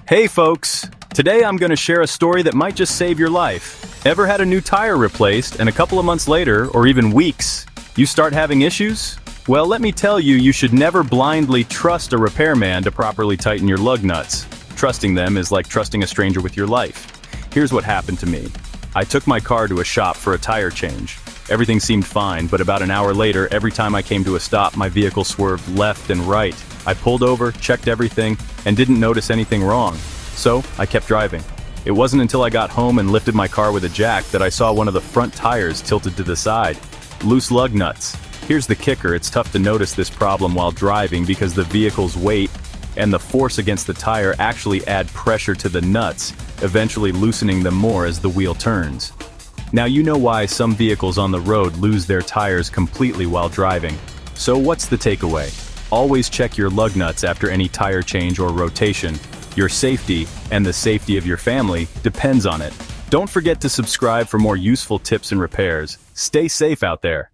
Hey folks! Today I'm going to share a story that might just save your life. Ever had a new tire replaced and a couple of months later, or even weeks, you start having issues? Well, let me tell you, you should never blindly trust a repairman to properly tighten your lug nuts. Trusting them is like trusting a stranger with your life. Here's what happened to me. I took my car to a shop for a tire change. Everything seemed fine, but about an hour later, every time I came to a stop, my vehicle swerved left and right. I pulled over, checked everything, and didn't notice anything wrong. So, I kept driving. It wasn't until I got home and lifted my car with a jack that I saw one of the front tires tilted to the side. Loose lug nuts. Here's the kicker, it's tough to notice this problem while driving because the vehicle's weight and the force against the tire actually add pressure to the nuts, eventually loosening them more as the wheel turns. Now you know why some vehicles on the road lose their tires completely while driving. So what's the takeaway? Always check your lug nuts after any tire change or rotation. Your safety, and the safety of your family, depends on it. Don't forget to subscribe for more useful tips and repairs. Stay safe out there.